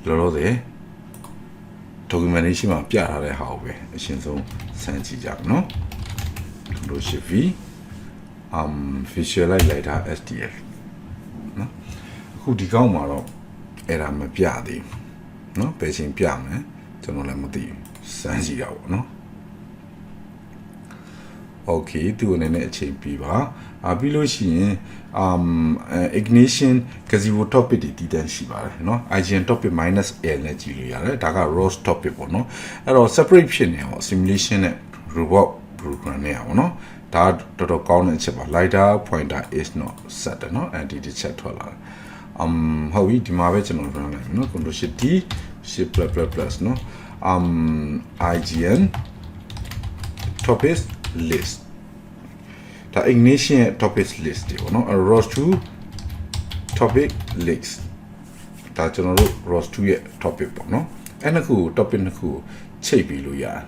လောလောဆယ် documentation မှာပြထားတဲ့ဟာကိုပဲအရှင်းဆုံးစမ်းကြည့်ကြမယ်နော် Control Shift V visualize lidar SDF နော်အခုဒီကောင်းမှာတော့အဲ့ဒါမပြသေးဘူးနော်ဘယ်ချိန်ပြမလဲကျွန်တော်လည်းမသိဘူးစမ်းကြည့်ရအောင်နော် Okay သူအနေနဲ့အချိန်ပြီးပါပြီးလို့ရှိရင်ignition gazebo topic တွေတည်တန်းရှိပါတယ်เนาะ IGN topic -l နဲ့ကြည့်လို့ရတယ်ဒါက ROS topic ပေါ့เนาะအဲ့တော့ separate ဖြစ်နေအောင် simulation နဲ့ robot program နဲ့အောင်เนาะဒါတော်တော်ကောင်းတဲ့အချက်ပါ lidar pointer is not set เนาะအဲ့ဒီတစ်ချက်ထွက်လာတယ်ဟုတ်ပြီဒီမှာပဲကျွန်တော် run လိုက်မယ်เนาะ control shift d shift plus เนาะIGN topics list ဒါ ignition topics list တွေပေါ့နော် ROS2 topic list ဒါကျွန်တော်တို့ ROS2 ရဲ့ topic ပေါ့နော်အဲ့နှစ်ခု topic နှစ်ခုချိတ်ပြီးလို့ရတယ်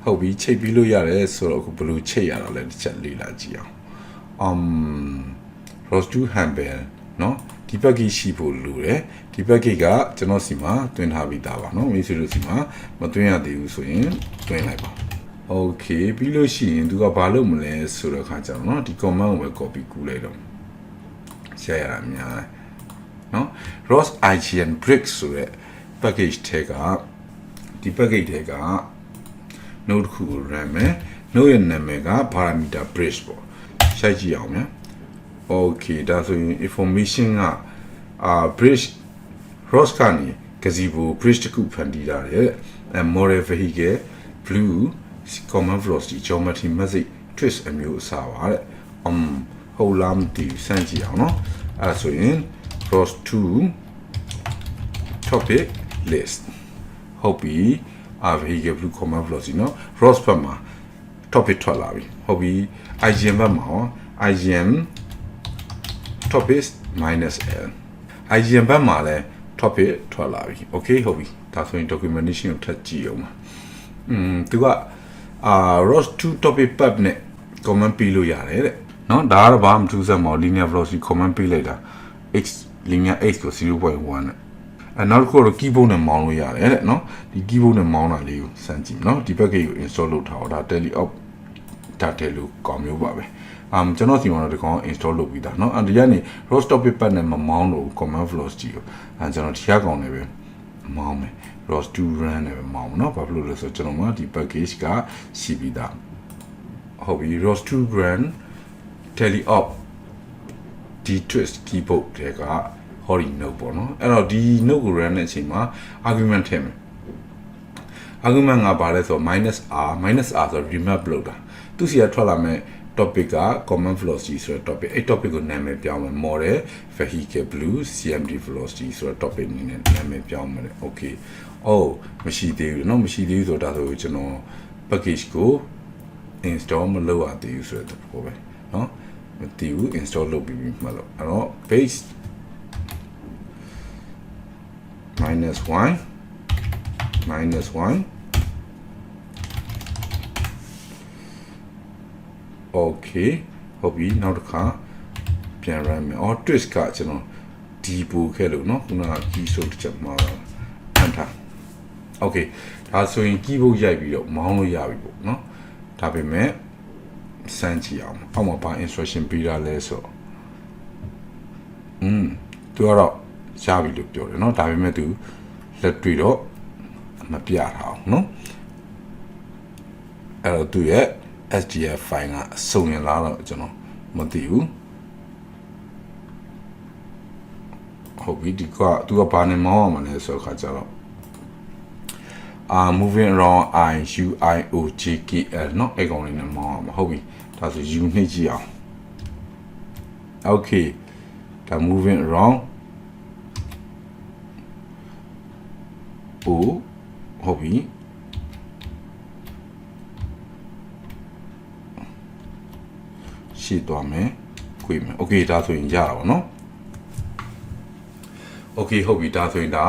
ဟုတ်ပြီချိတ်ပြီးလို့ရတယ်ဆိုတော့အခုဘယ်လိုချိတ်ရတာလဲတစ်ချက်လေ့လာကြည့်အောင်ROS2 handle နော်ဒီ package ရှိဖို့လိုတယ်ဒီ package ကကျွန်တော်စီမှာတွင်းထားပြီးသားပါနော်မိတ်ဆွေတို့စီမှာမတွင်းရသေးဘူးဆိုရင်တွင်းလိုက်ပါOkay ပြီးလို့ရှိရင်သူကဘာလုပ်မလဲဆိုတော့ခါကြတော့เนาะဒီ command ကိုပဲ copy ကူးလိုက်တော့ရှယ်ရတာများတယ်เนาะ ROS IGN brick ဆိုတဲ့ package ထဲကဒီ package ထဲက node တစ်ခုကို run မယ် node ရဲ့နာမည်က parameter bridge ပေါ့ရှိုက်ကြည့်အောင်ဗျာ Okay ဒါဆိုရင် information ကbridge ROS ကနေ gazebo bridge တစ်ခုဖန်တီးတာတဲ့ model vehicle blue common velocity geometry message twist အမျိုးအစားပါတဲ့ဟုတ်လားမသိစမ်းကြည့်အောင်နော်အဲ့ဆိုရင် ROS2 topic list ဟုတ်ပြီvehicle blue common velocity နော် ROS ဘက်မှာ topic ထွက်လာပြီဟုတ်ပြီ IGN ဘက်မှာ IGN topics -l IGN ဘက်မှာလည်း topic ထွက်လာပြီ okay ဟုတ်ပြီဒါဆိုရင် documentation ကိုထပ်ကြည့်အောင်ပါသူကROS2 topic pub နဲ့ comment ပေးလို့ရတယ်တဲ့เนาะဒါကတော့ဘာမှမထူးဆန်းမအောင် linear velocity comment ပေးလိုက်တာ x linear x ကို 0.1 နဲ့နောက်တစ်ခုတော့ keyboard နဲ့မောင်းလို့ရတယ်တဲ့เนาะဒီ keyboard နဲ့မောင်းတာလေးကိုစမ်းကြည့်เนาะဒီ package ကို install လုပ်ထားတော့ဒါ tele op ဒါတယ်လို့ကောင်းမျိုးပါပဲကျွန်တော်စီမှာတော့ဒီကောင် install လုပ်ပြီးသားเนาะဒီကနေ ROS topic pub နဲ့မမောင်းလို့ comment velocity ကိုကျွန်တော်တရားကောင်းနေပဲမောင်းမယ် ROS2 run နဲ့ပဲမောင်းเนาะဘာဖြစ်လို့လဲဆိုတော့ကျွန်တော်မှာဒီ package ကရှိပြီးသားဟုတ်ပြီ ROS2 run tele op ဒီ twist keyboard တွေက hori node ပေါ့เนาะအဲ့တော့ဒီ node ကို run တဲ့အချိန်မှာ argument ထည့်မယ် argument ကဘာလဲဆိုတော့ -r ဆိုတော့ remap လုပ်တာသူစီကထွက်လာမဲ့ topic က common velocity ဆိုတဲ့ topic အဲ့ topic ကိုနာမည်ပြောင်းမယ် model vehicle blue cmd velocity ဆိုတဲ့ topic နည်းနဲ့နာမည်ပြောင်းမယ် okay မရှိသေးဘူးเนาะမရှိသေးဘူးဆိုတော့ဒါဆိုကျွန်တော် package ကို install မလုပ်ရသေးဘူးဆိုတဲ့သဘောပဲเนาะမသိဘူး install လုပ်ပြီးမှလို့အဲ့တော့ base -1 okay ဟုတ်ပြီနောက်တစ်ခါပြန် run မယ် twist ကကျွန်တော်ဒီပို့ခဲ့လို့เนาะခုနက key ဆိုတစ်ချက်မှာအန်တာ okay ဒါဆိုရင် keyboard ရိုက်ပြီးတော့မောင်းလို့ရပြီပေါ့เนาะဒါပေမဲ့စမ်းကြည့်အောင်အောက်မှာဘာ instruction ပေးတာလဲဆိုသူကတော့ရပြီလို့ပြောတယ်เนาะဒါပေမဲ့သူလက်တွေ့တော့မပြထားအောင်เนาะအဲ့တော့သူရဲ့ SDF file ကအစုံရင်လာတော့ကျွန်တော်မသိဘူးဟုတ်ပြီဒီကသူကဘာနဲ့မောင်းအောင်မလဲဆိုတော့ခါကြတော့moving around I U I O J K L เนาะအဲ့ကောင်လေးနဲ့မောင်းအောင်ဟုတ်ပြီဒါဆို U နှိပ်ကြည့်အောင် okay ဒါ moving around O ဟုတ်ပြီရှေ့သွားမယ်ခွေမယ် okay ဒါဆိုရင်ရတာပါเนาะ okay ဟုတ်ပြီဒါဆိုရင်ဒါ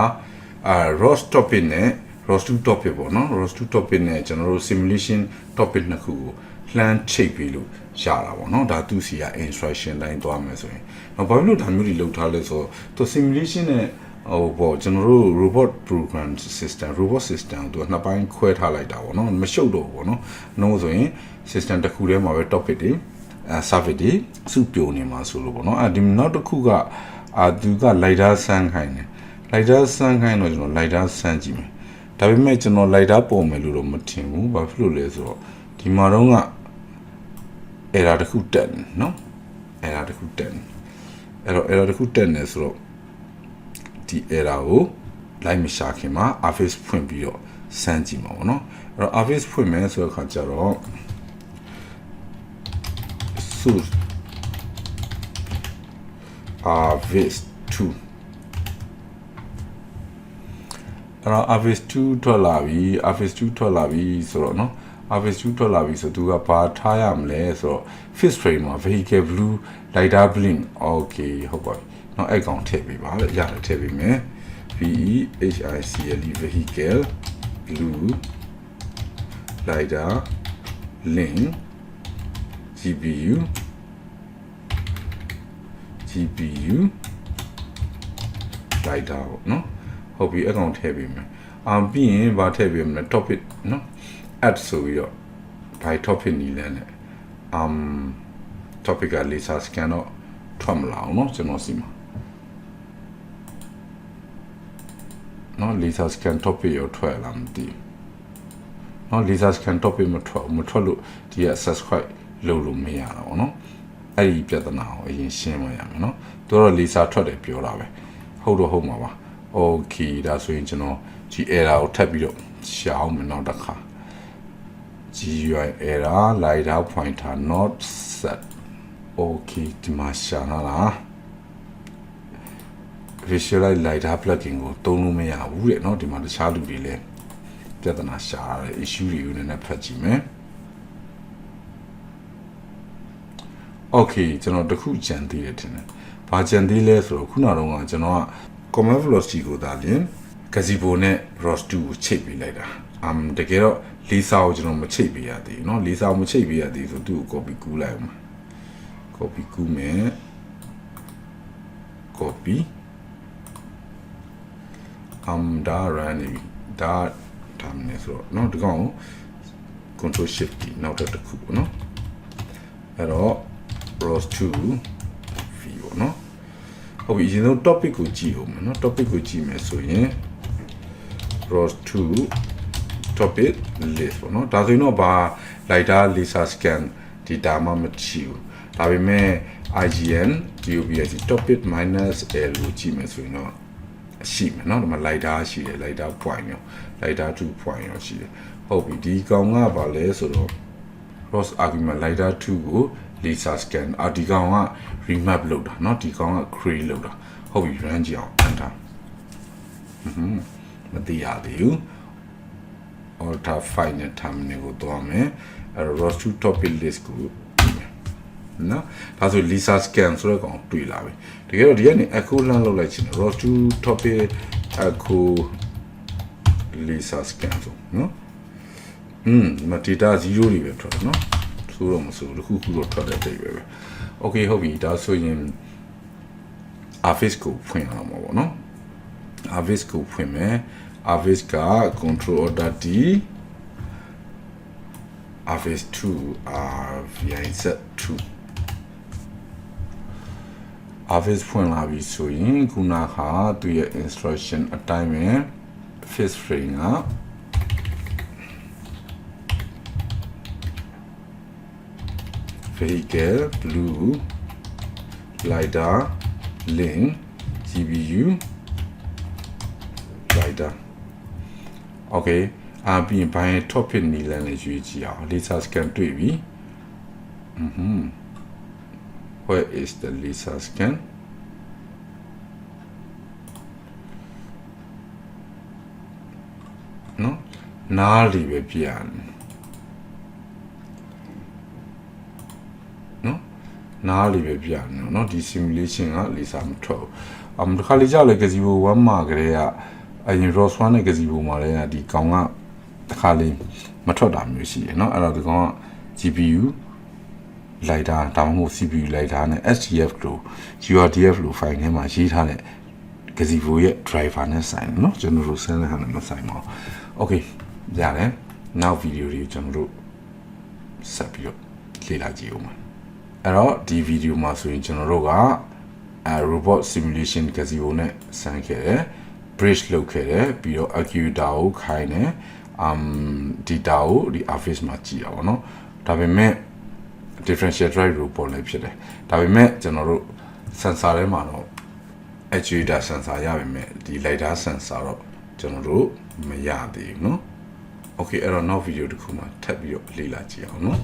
ROS topic နဲ့ ROS2 topic ပေါ့နော် ROS2 topic နဲ့ကျွန်တော်တို့ simulation topic နှစ်ခုကိုလှမ်းချိတ်ပြီးလို့ရတာပေါ့နော်ဒါသူစီက instruction တိုင်းသွားမယ်ဆိုရင်ဘာဖြစ်လို့ဒါမျိုးတွေလုပ်ထားလဲဆိုတော့သူ simulation နဲ့ ဘောကျွန်တော်တို့ robot program system တို့နှစ်ပိုင်းခွဲထားလိုက်တာပေါ့နော်မရှုပ်တော့ဘူးပေါ့နော်နှုံးဆိုရင် system တစ်ခုထဲမှာပဲ topic တွေservice တွေစုပြုံနေမှာဆိုလို့ပေါ့နော်ဒီနောက်တစ်ခုကသူက lidar ဆန်းခိုင်းတယ် lidar ဆန်းခိုင်းတော့ကျွန်တော် lidar ဆန်းကြည့်မယ်ဒါပေမဲ့ကျွန်တော် lidar ပုံမယ်လို့တော့မထင်ဘူးဘာဖြစ်လို့လဲဆိုတော့ဒီမှာတော့က error တစ်ခုတက်နေနော် error တစ်ခုတက်နေအဲ့တော့ error တစ်ခုတက်နေဆိုတော့ဒီ error ကို လိုက်မရှာခင်မှာ office ဖွင့်ပြီးတော့စမ်းကြည့်မှာပေါ့နော်အဲ့တော့ office ဖွင့်မယ်ဆိုတဲ့အခါကျတော့ source office 2အဲ့တော့ office 2ထွက်လာပြီ office 2ထွက်လာပြီဆိုတော့နော် office 2ထွက်လာပြီဆိုသူကဘာထားရမလဲဆိုတော့ fixed frame မှာ vehicle blue lidar blink okay ဟုတ်ပါပြီเนาะအဲ့ကောင်ထည့်ပေးပါလေရတယ်ထည့်ပေးမယ် vehicle blue lidar link gpu lidar เนาะဟုတ်ပြီအဲ့ကောင်ထည့်ပေးမယ်ပြီးရင်ဗာထည့်ပေးမယ် topic เนาะ add ဆိုပြီးတော့ by topic နီးလဲနဲ့topic က laser scan တော့ထွက်မလာအောင်เนาะကျွန်တော်စီမှာเนาะ laser scan topic ရောထွက်လာမသိဘူးเนาะ laser scan topic မထွက်လို့ဒီက subscribe လုပ်လို့မရတော့ဘူးเนาะအဲ့ဒီပြဿနာကိုအရင်ရှင်းမရမယ်เนาะသူတော့ laser ထွက်တယ်ပြောတာပဲဟုတ်တော့ဟုတ်မှာပါ okay ဒါဆိုရင်ကျွန်တော်ဒီ error ကိုထပ်ပြီးတော့ရှာအောင်မယ်နောက်တစ်ခါ GUI error lidar pointer not set okay ဒီမှာရှာလာလား visualize lidar plugin ကိုသုံးလို့မရဘူးတဲ့เนาะဒီမှာတခြားလူတွေလည်းပြဿနာရှာရတယ် issue တွေကိုလည်းဖတ်ကြည့်မယ် okay ကျွန်တော်တခုကြံသေးတယ်ထင်တယ်ဘာကြံသေးလဲဆိုတော့ခုနကတော့ကျွန်တော်က command velocity ကိုဒါလျင် gazebo နဲ့ ROS2 ကိုချိတ်ပေးလိုက်တာတကယ်တော့လေးစားကိုကျွန်တော်မချိတ်ပေးရသေးဘူးเนาะလေးစားမချိတ်ပေးရသေးဆိုသူ့ကို copy ကူးလိုက်အောင် copy ကူးမယ် copy ဒါရန်နေဒါဒါမနေဆိုတော့เนาะဒီကောင်ကို control shift ကီနောက်တစ်ခုပေါ့เนาะအဲ့တော့ ROS2 view เนาะဟုတ်ပြီကျွန်တော် topic ကိုကြည့်အောင်မယ်เนาะ topic ကိုကြည့်မယ်ဆိုရင် ROS2 topic list ပေါ့เนาะဒါဆိုရင်တော့ဘာ lidar laser scan data မှမရှိဘူးဒါပေမဲ့ IGN GOBS topic -l ကိုကြည့်မယ်ဆိုရင်တော့ရှိမယ်เนาะဒီမှာ lidar ရှိတယ် lidar point ရော lidar 2 point ရောရှိတယ်ဟုတ်ပြီဒီကောင်ကဘာလဲဆိုတော့ ROS argument lidar 2ကို laser scan ဒီကောင်က remap လုပ်တာเนาะဒီကောင်က create လုပ်တာဟုတ်ပြီ run ကြည့်အောင်အန်တာမသိရသေးဘူး alter file နဲ့ terminal ကိုသွားမယ်အဲ့ ROS2 topic list ကိုနော်ဒါဆို laser scan ဆိုတဲ့ကောင်တွေ့လာပြီတကယ်တော့ဒီကနေ echo လှမ်းလုပ်လိုက်ချင်တယ် ROS2 topic echo laser scan ဆိုနော်မ data 0တွေပဲထွက်တယ်နော်ဆိုတော့မဆိုတခုခုတော့ထွက်တဲ့တိတ်ပဲ okay ဟုတ်ပြီဒါဆိုရင် office ကိုဖွင့်အောင်ပါပေါ့နော် office ကိုဖွင့်မယ် office က control order D office 2 RVIZ2 office ဖွင့်လာပြီဆိုရင်ခုနကသူရဲ့ instruction အတိုင်းပဲ fixed frame ကvehicle blue lidar link GPU lidar okay ပြီးရင်ဘိုင်း topic နီလန်လေးရွေးကြည့်အောင် laser scan တွေ့ပြီwhere is the laser scan နော်နားလီပဲပြရတယ်နော်နားလီပဲပြရတယ်နော်ဒီ simulation က laser မထွက်ဘူးတစ်ခါလေကြာလေ gazebo 1မှာကလေးကအရင် ROS1 နဲ့ gazebo မှာလည်းဒီကောင်ကတစ်ခါလေးမထွက်တာမျိုးရှိတယ်เนาะအဲ့တော့ဒီကောင်က GPU lidar ဒါမှမဟုတ် CPU lidar နဲ့ SDF လို့ URDF လို့ file ထဲမှာရေးထားတဲ့ gazebo ရဲ့ driver နဲ့ဆိုင်เนาะကျွန်တော်တို့ဆင်းတဲ့ဟာနဲ့မဆိုင်ပါဘူး okay ရတယ်နောက် video တွေကျွန်တော်တို့ဆက်ပြီးတော့လေ့လာကြည့်အောင်ပါအဲ့တော့ဒီ video မှာဆိုရင်ကျွန်တော်တို့ကrobot simulation gazebo နဲ့ဆန်းခဲ့တယ် bridge လုပ်ခဲ့တယ်ပြီးတော့ actuator ကိုခိုင်းတယ်data ကိုဒီ office မှာကြည့်ရအောင်เนาะဒါပေမဲ့ differential drive robot လည်းဖြစ်တယ်ဒါပေမဲ့ကျွန်တော်တို့ sensor ထဲမှာတော့ actuator sensor ရပါမယ်ဒီ lidar sensor တော့ကျွန်တော်တို့မရသေးဘူးเนาะ okay အဲ့တော့နောက် video တစ်ခုမှာထပ်ပြီးတော့လေ့လာကြည့်အောင်เนาะ